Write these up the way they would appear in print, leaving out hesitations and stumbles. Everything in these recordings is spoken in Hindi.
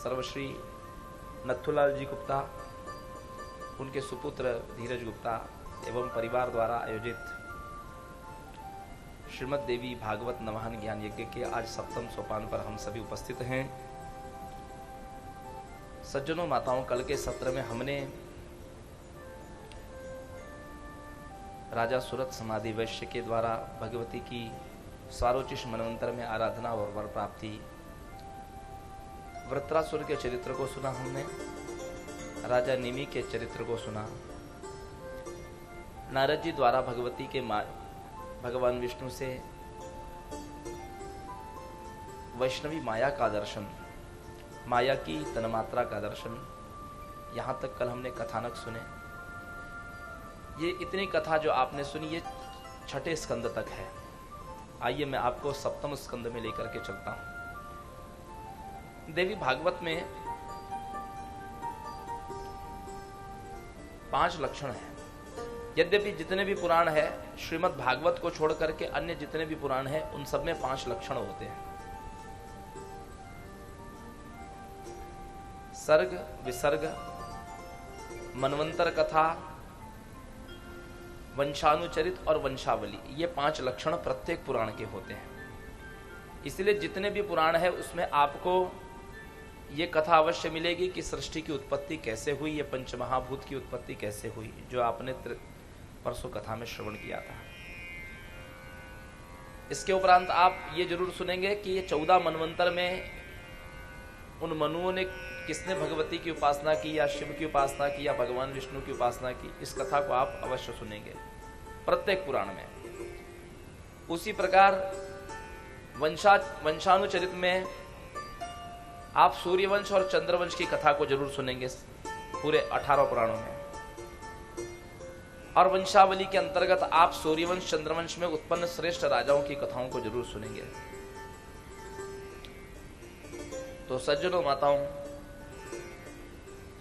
सर्वश्री नथुलाल जी गुप्ता, उनके सुपुत्र धीरज गुप्ता एवं परिवार द्वारा आयोजित श्रीमद् देवी भागवत नवाहन ज्ञान यज्ञ के आज 7वें सोपान पर हम सभी उपस्थित हैं। सज्जनों, माताओं, कल के सत्र में हमने राजा सूरत समाधि वैश्य के द्वारा भगवती की स्वारोचिष मनवंतर में आराधना और वर प्राप्ति, वृत्रासुर के चरित्र को सुना हमने, राजा निमि के चरित्र को सुना, नारद जी द्वारा भगवती के भगवान विष्णु से वैष्णवी माया का दर्शन, माया की तन्मात्रा का दर्शन, यहां तक कल हमने कथानक सुने। ये इतनी कथा जो आपने सुनी ये 6ठे स्कंद तक है। आइए मैं आपको 7वें स्कंद में लेकर के चलता हूं। देवी भागवत में 5 लक्षण हैं। यद्यपि जितने भी पुराण है, श्रीमद् भागवत को छोड़ करके अन्य जितने भी पुराण है उन सब में 5 लक्षण होते हैं। सर्ग, विसर्ग, मनवंतर कथा, वंशानुचरित और वंशावली, ये 5 लक्षण प्रत्येक पुराण के होते हैं। इसलिए जितने भी पुराण है उसमें आपको ये कथा अवश्य मिलेगी कि सृष्टि की उत्पत्ति कैसे हुई, ये पंचमहाभूत की उत्पत्ति कैसे हुई, जो आपने परसों कथा में श्रवण किया था। इसके उपरांत आप ये जरूर सुनेंगे कि ये 14 मनवंतर में उन मनुओं ने किसने भगवती की उपासना की या शिव की उपासना की या भगवान विष्णु की उपासना की, इस कथा को आप अवश्य सुनेंगे प्रत्येक पुराण में। उसी प्रकार वंशानुचरित में आप सूर्यवंश और चंद्रवंश की कथा को जरूर सुनेंगे पूरे 18 पुराणों में। और वंशावली के अंतर्गत आप सूर्यवंश चंद्रवंश में उत्पन्न श्रेष्ठ राजाओं की कथाओं को जरूर सुनेंगे। तो सज्जनों, माताओं,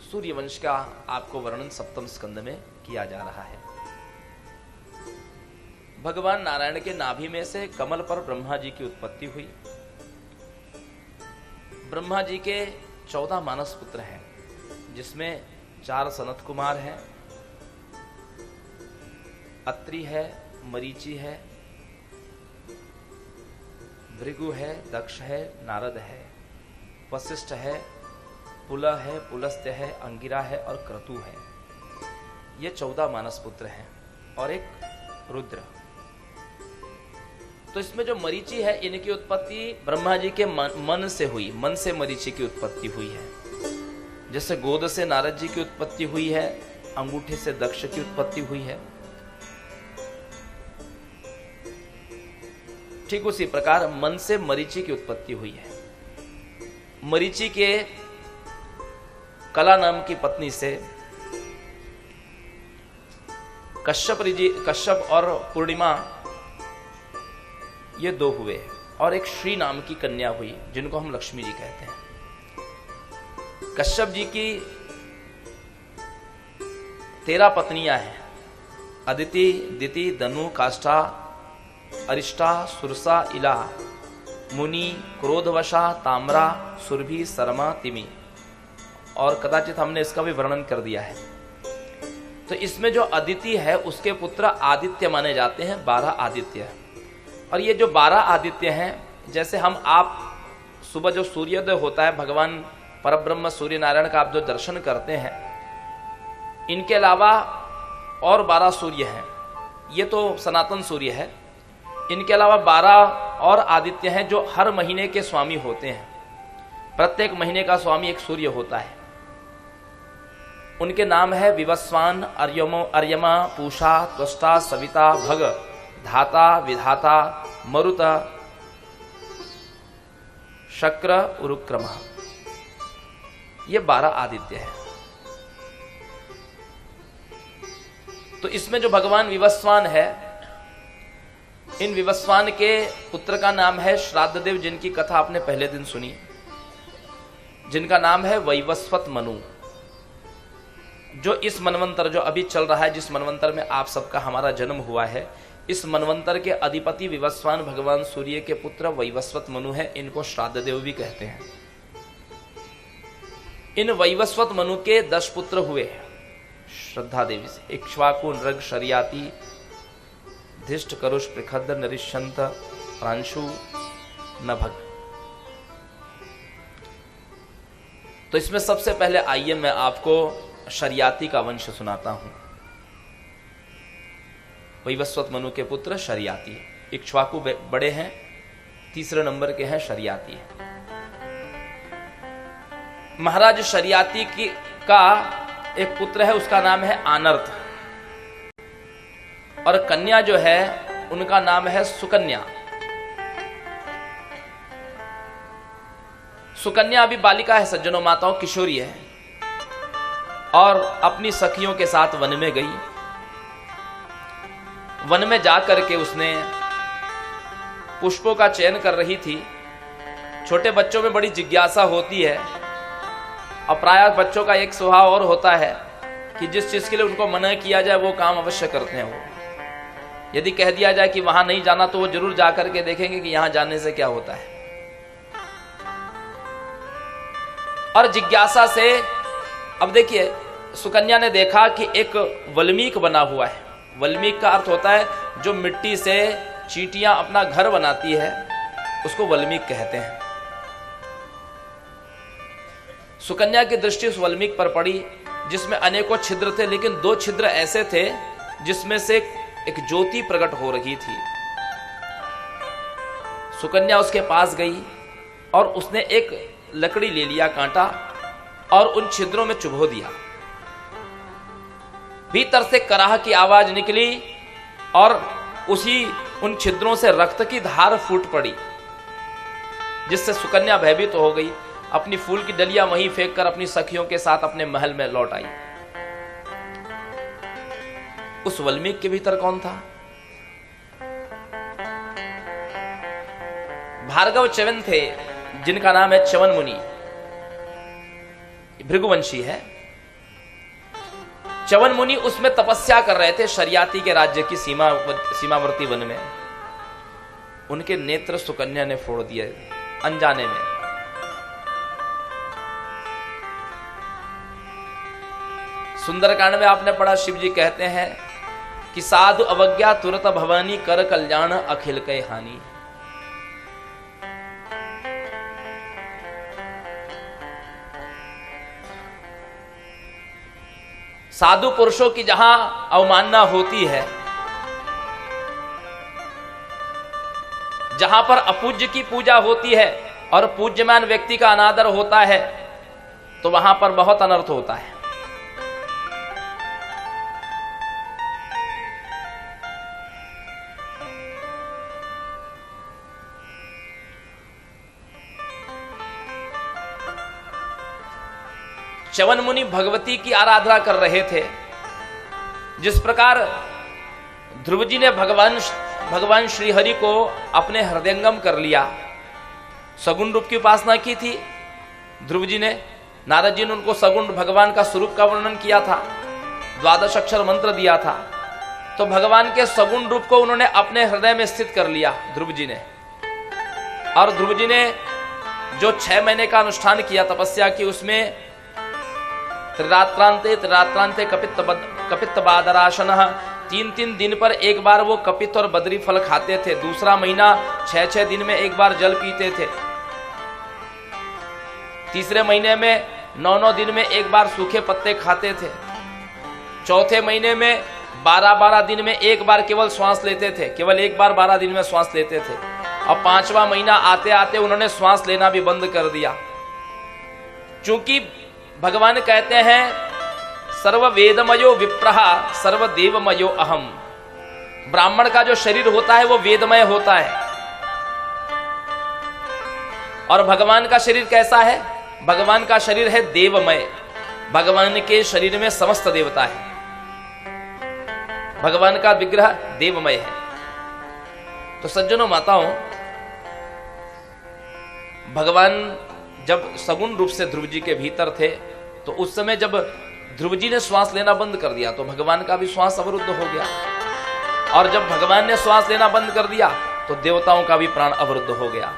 सूर्यवंश का आपको वर्णन 7वें स्कंद में किया जा रहा है। भगवान नारायण के नाभि में से कमल पर ब्रह्मा जी की उत्पत्ति हुई। ब्रह्मा जी के 14 मानस पुत्र हैं, जिसमें 4 सनत कुमार हैं, अत्रि है, मरीचि है, भृगु है, दक्ष है, नारद है, वशिष्ठ है, पुलह है, पुलस्त्य है, अंगिरा है और क्रतु है। ये 14 मानस पुत्र हैं और एक रुद्र। तो इसमें जो मरीचि है, इनकी उत्पत्ति ब्रह्मा जी के मन से हुई। मन से मरीचि की उत्पत्ति हुई है। जैसे गोद से नारद जी की उत्पत्ति हुई है, अंगूठे से दक्ष की उत्पत्ति हुई है, ठीक उसी प्रकार मन से मरीचि की उत्पत्ति हुई है। मरीचि के कला नाम की पत्नी से कश्यप और पूर्णिमा, ये 2 हुए, और एक श्री नाम की कन्या हुई, जिनको हम लक्ष्मी जी कहते हैं। कश्यप जी की 13 पत्नियां हैं। अदिति, दिति, दनु, काष्ठा, अरिष्टा, सुरसा, इला, मुनि, क्रोधवशा, ताम्रा, सुरभि, सरमा, तिमि, और कदाचित हमने इसका भी वर्णन कर दिया है। तो इसमें जो अदिति है उसके पुत्र आदित्य माने जाते हैं, 12 आदित्य। और ये जो 12 आदित्य हैं, जैसे आप सुबह जो सूर्योदय होता है, भगवान परब्रह्म सूर्य नारायण का आप जो दर्शन करते हैं, इनके अलावा और 12 सूर्य हैं। ये तो सनातन सूर्य है। इनके अलावा 12 और आदित्य हैं जो हर महीने के स्वामी होते हैं। प्रत्येक महीने का स्वामी एक सूर्य होता है। उनके नाम है विवस्वान, अर्यमा, पूषा, त्वष्टा, सविता, भग, धाता, विधाता, मरुत, शक्र, उरुक्रम। ये 12 आदित्य हैं। तो इसमें जो भगवान विवस्वान है, इन विवस्वान के पुत्र का नाम है श्राद्धदेव, जिनकी कथा आपने पहले दिन सुनी, जिनका नाम है वैवस्वत मनु। जो इस मनवंतर जो अभी चल रहा है, जिस मनवंतर में आप सबका हमारा जन्म हुआ है, इस मनवंतर के अधिपति विवस्वान भगवान सूर्य के पुत्र वैवस्वत मनु है। इनको श्राद्धदेव भी कहते हैं। इन वैवस्वत मनु के 10 पुत्र हुए श्रद्धा देवी से। इक्ष्वाकु, नृग, शर्याति, धिष्ट, करुष, पृखद्र, नरिशंत, प्रांशु, नभग। तो इसमें सबसे पहले आइए मैं आपको शर्याति का वंश सुनाता हूं। वैवस्वत मनु के पुत्र शर्याति। इक्ष्वाकु बड़े हैं, तीसरे नंबर के हैं शर्याति। महाराज शर्याति का एक पुत्र है, उसका नाम है आनर्त, और कन्या जो है उनका नाम है सुकन्या। सुकन्या अभी बालिका है सज्जनों, माताओं, किशोरी है, और अपनी सखियों के साथ वन में गई। वन में जाकर के उसने पुष्पों का चयन कर रही थी। छोटे बच्चों में बड़ी जिज्ञासा होती है, और प्रायः बच्चों का एक स्वभाव और होता है कि जिस चीज के लिए उनको मना किया जाए वो काम अवश्य करते हैं। वो यदि कह दिया जाए कि वहां नहीं जाना तो वो जरूर जाकर के देखेंगे कि यहां जाने से क्या होता है। और जिज्ञासा से अब देखिए, सुकन्या ने देखा कि एक वल्मीक बना हुआ है। वल्मीक का अर्थ होता है जो मिट्टी से चींटियां अपना घर बनाती है, उसको वल्मीक कहते हैं। सुकन्या की दृष्टि उस वल्मीक पर पड़ी जिसमें अनेकों छिद्र थे, लेकिन 2 छिद्र ऐसे थे जिसमें से एक ज्योति प्रकट हो रही थी। सुकन्या उसके पास गई और उसने एक लकड़ी ले लिया, कांटा, और उन छिद्रों में चुभो दिया। भीतर से कराह की आवाज निकली और उन छिद्रों से रक्त की धार फूट पड़ी, जिससे सुकन्या भयभीत हो गई। अपनी फूल की डलियां वहीं फेंककर अपनी सखियों के साथ अपने महल में लौट आई। उस वल्मीक के भीतर कौन था? भार्गव च्यवन थे, जिनका नाम है च्यवन मुनि, भृगुवंशी है। च्यवन मुनि उसमें तपस्या कर रहे थे शर्याति के राज्य की सीमावर्ती वन में। उनके नेत्र सुकन्या ने फोड़ दिए अनजाने में। सुंदरकांड में आपने पढ़ा, शिव जी कहते हैं कि साधु अवज्ञा तुरत भवानी, कर कल्याण अखिल के हानि। साधु पुरुषों की जहां अवमानना होती है, जहां पर अपूज्य की पूजा होती है और पूज्यमान व्यक्ति का अनादर होता है, तो वहां पर बहुत अनर्थ होता है। च्यवन मुनि भगवती की आराधना कर रहे थे। जिस प्रकार ध्रुव जी ने भगवान श्रीहरि को अपने हृदयंगम कर लिया, सगुण रूप की उपासना की थी ध्रुव जी ने। नारद जी ने उनको सगुण भगवान का स्वरूप का वर्णन किया था, 12 अक्षर मंत्र दिया था। तो भगवान के सगुण रूप को उन्होंने अपने हृदय में स्थित कर लिया ध्रुव जी ने। और ध्रुव जी ने जो 6 महीने का अनुष्ठान किया, तपस्या की, उसमें त्रिरात्रांते कपित्त बादराशनः, 3 दिन पर एक बार वो कपित और बद्री फल खाते थे। दूसरा महीना 6 दिन में एक बार जल पीते थे। तीसरे महीने में 9 दिन में एक बार सूखे पत्ते खाते थे। चौथे महीने में 12 दिन में एक बार केवल श्वास लेते थे, केवल एक बार 12 दिन में श्वास लेते थे। अब 5वां महीना आते आते उन्होंने श्वास लेना भी बंद कर दिया। चूंकि भगवान कहते हैं सर्व वेदमयो विप्रः सर्व देवमयो अहम। ब्राह्मण का जो शरीर होता है वो वेदमय होता है, और भगवान का शरीर कैसा है? भगवान का शरीर है देवमय। भगवान के शरीर में समस्त देवता है। भगवान का विग्रह देवमय है। तो सज्जनों, माताओं, भगवान जब सगुण रूप से ध्रुव जी के भीतर थे, तो उस समय जब ध्रुव जी ने श्वास लेना बंद कर दिया तो भगवान का भी श्वास अवरुद्ध हो गया। और जब भगवान ने श्वास लेना बंद कर दिया तो देवताओं का भी प्राण अवरुद्ध हो गया।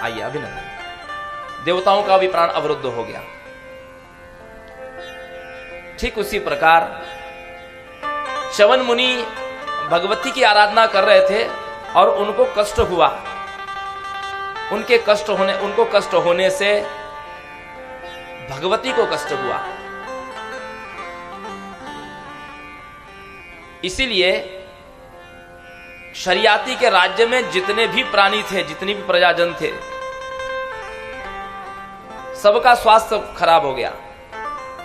आइए, अभिनंदन। देवताओं का भी प्राण अवरुद्ध हो गया। ठीक उसी प्रकार च्यवन मुनि भगवती की आराधना कर रहे थे और उनको कष्ट हुआ। उनको कष्ट होने से भगवती को कष्ट हुआ। इसीलिए शरियाती के राज्य में जितने भी प्राणी थे, जितने भी प्रजाजन थे, सबका स्वास्थ्य खराब हो गया।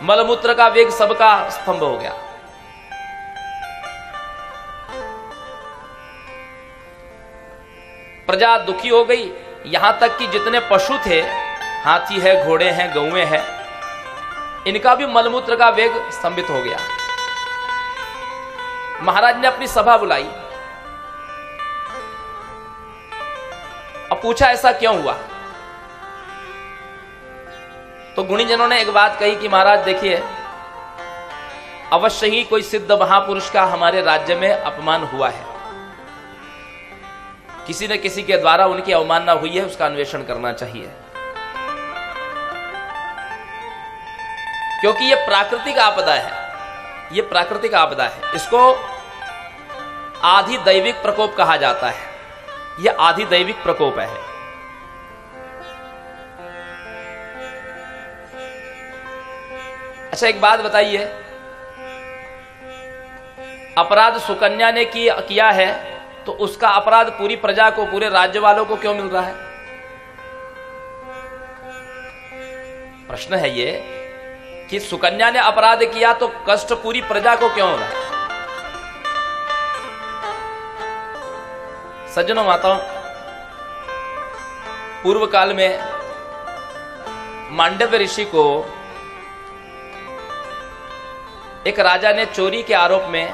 मलमूत्र का वेग सबका स्तंभ हो गया। प्रजा दुखी हो गई। यहां तक कि जितने पशु थे, हाथी है, घोड़े हैं, गौएं हैं, इनका भी मलमूत्र का वेग स्तंभित हो गया। महाराज ने अपनी सभा बुलाई। अब पूछा ऐसा क्यों हुआ? तो गुणीजनों ने एक बात कही कि महाराज देखिए, अवश्य ही कोई सिद्ध महापुरुष का हमारे राज्य में अपमान हुआ है। किसी न किसी के द्वारा उनकी अवमानना हुई है, उसका अन्वेषण करना चाहिए। क्योंकि यह प्राकृतिक आपदा है, यह प्राकृतिक आपदा है। इसको आधि दैविक प्रकोप कहा जाता है। यह आधि दैविक प्रकोप है। अच्छा, एक बात बताइए, अपराध सुकन्या ने किया है तो उसका अपराध पूरी प्रजा को, पूरे राज्य वालों को क्यों मिल रहा है? प्रश्न है ये कि सुकन्या ने अपराध किया तो कष्ट पूरी प्रजा को क्यों हो रहा है? सज्जनों माताओं, पूर्व काल में मांडव्य ऋषि को एक राजा ने चोरी के आरोप में,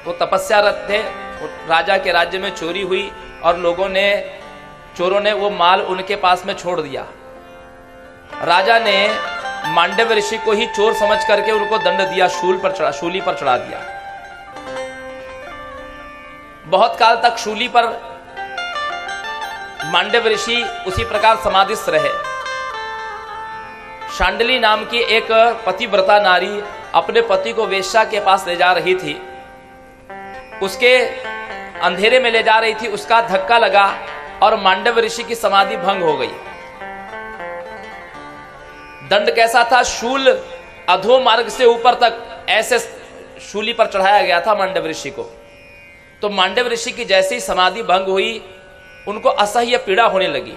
वो तपस्यारत थे, राजा के राज्य में चोरी हुई और चोरों ने वो माल उनके पास में छोड़ दिया। राजा ने मांडव्य ऋषि को ही चोर समझ करके उनको दंड दिया, शूली पर चढ़ा दिया। बहुत काल तक शूली पर मांडव्य ऋषि उसी प्रकार समाधिस्थ रहे। शांडली नाम की एक पतिव्रता नारी अपने पति को वेश्या के पास ले जा रही थी। उसके अंधेरे में ले जा रही थी, उसका धक्का लगा और मांडव्य ऋषि की समाधि भंग हो गई। दंड कैसा था? शूल अधो मार्ग से ऊपर तक ऐसे शूली पर चढ़ाया गया था मांडव्य ऋषि को। तो मांडव्य ऋषि की जैसी समाधि भंग हुई, उनको असह्य पीड़ा होने लगी।